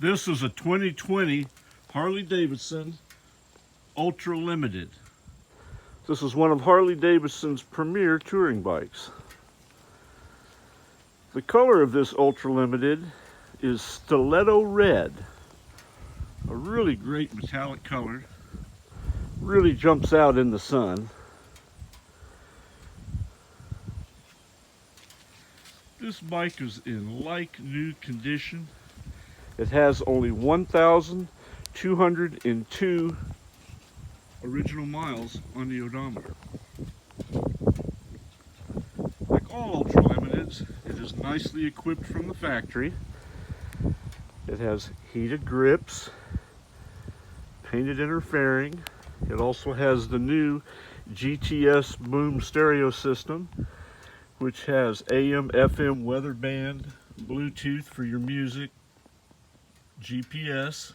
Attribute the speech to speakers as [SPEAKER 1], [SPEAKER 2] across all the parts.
[SPEAKER 1] This is a 2020 Harley Davidson Ultra Limited. This is one of Harley Davidson's premier touring bikes. The color of this Ultra Limited is Stiletto Red. A really great metallic color. Really jumps out in the sun. This bike is in like new condition. It has only 1,202 original miles on the odometer. Like all Ultra Limiteds, it is nicely equipped from the factory. It has heated grips, painted inner fairing. It also has the new GTS BOOM stereo system, which has AM, FM, weather band, Bluetooth for your music, GPS.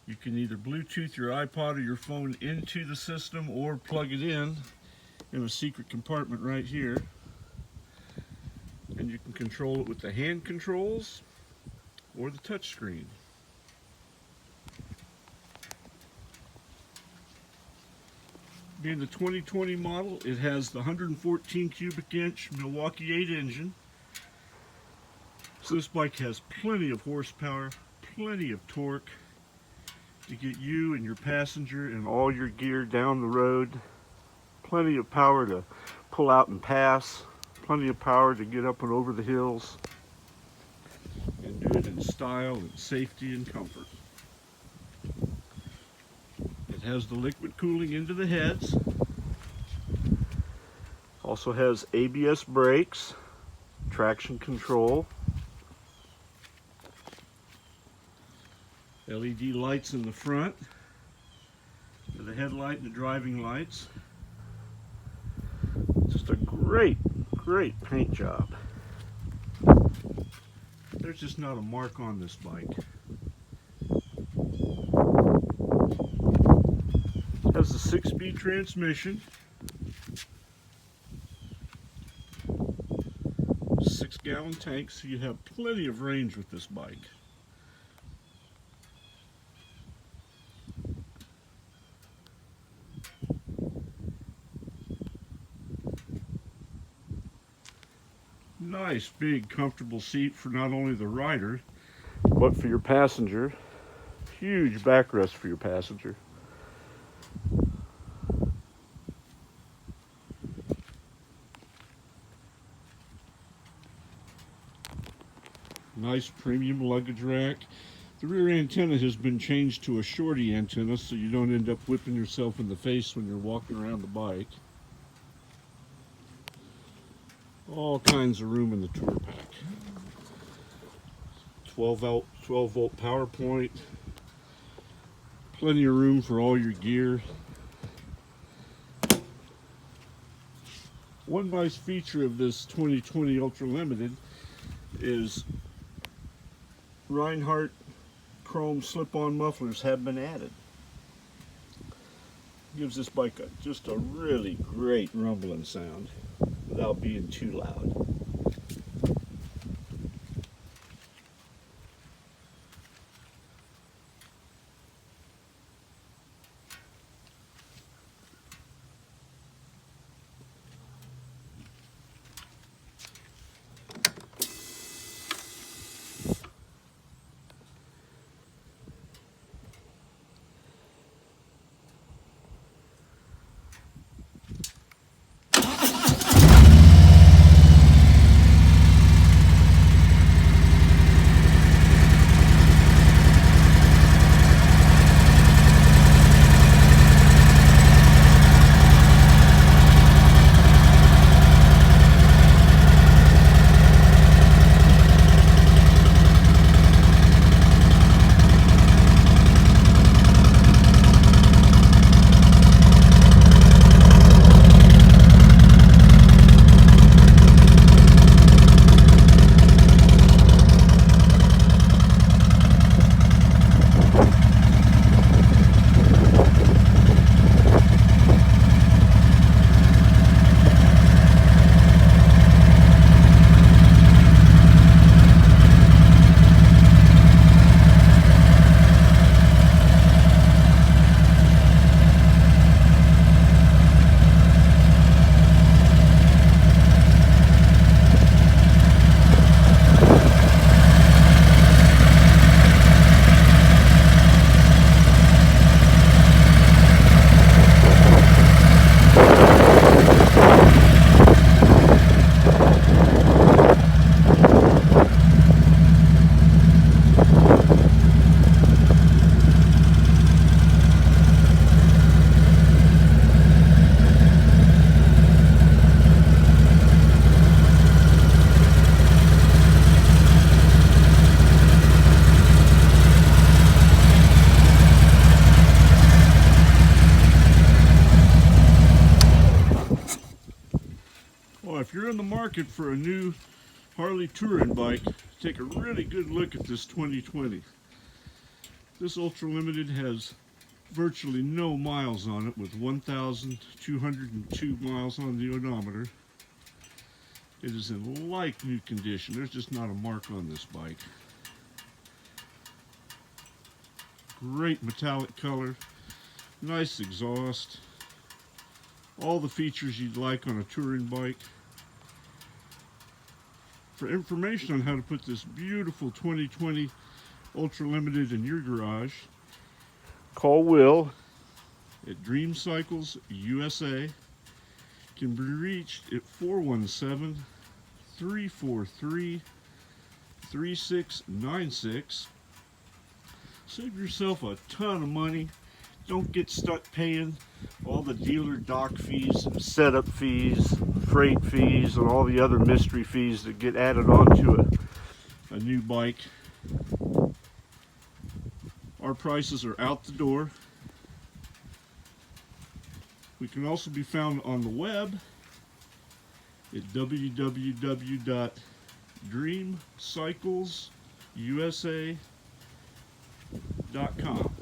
[SPEAKER 1] You can either Bluetooth your iPod or your phone into the system or plug it in a secret compartment right here. And you can control it with the hand controls or the touch screen. Being the 2020 model, it has the 114 cubic inch MILWAUKEE 8 engine. So this bike has plenty of horsepower, plenty of torque to get you and your passenger and all your gear down the road. Plenty of power to pull out and pass. Plenty of power to get up and over the hills. And do it in style and safety and comfort. It has the liquid cooling into the heads. Also has ABS brakes, traction control, LED lights in the front, for the headlight and the driving lights. Just a great paint job. There's just not a mark on this bike. It has a 6-speed transmission, 6-gallon tank, so you have plenty of range with this bike. Nice, big, comfortable seat for not only the rider, but for your passenger. Huge backrest for your passenger. Nice premium luggage rack. The rear antenna has been changed to a shorty antenna so you don't end up whipping yourself in the face when you're walking around the bike. All kinds of room in the TourPak. 12 volt power point. Plenty of room for all your gear. One nice feature of this 2020 Ultra Limited is Rinehart Chrome Slip-on Mufflers have been added. Gives this bike just a really great rumbling sound without being too loud. market for a new Harley touring bike, take a really good look at this 2020. This Ultra Limited has virtually no miles on it, with 1,202 miles on the odometer. It is in like new condition. There's just not a mark on this bike. Great metallic color, nice exhaust, all the features you'd like on a touring bike. For information on how to put this beautiful 2020 Ultra Limited in your garage, call Will at Dream Cycles USA. Can be reached at 417-343-3696. Save yourself a ton of money. Don't get stuck paying all the dealer dock fees, setup fees, freight fees, and all the other mystery fees that get added on to a new bike. Our prices are out the door. We can also be found on the web at www.dreamcyclesusa.com.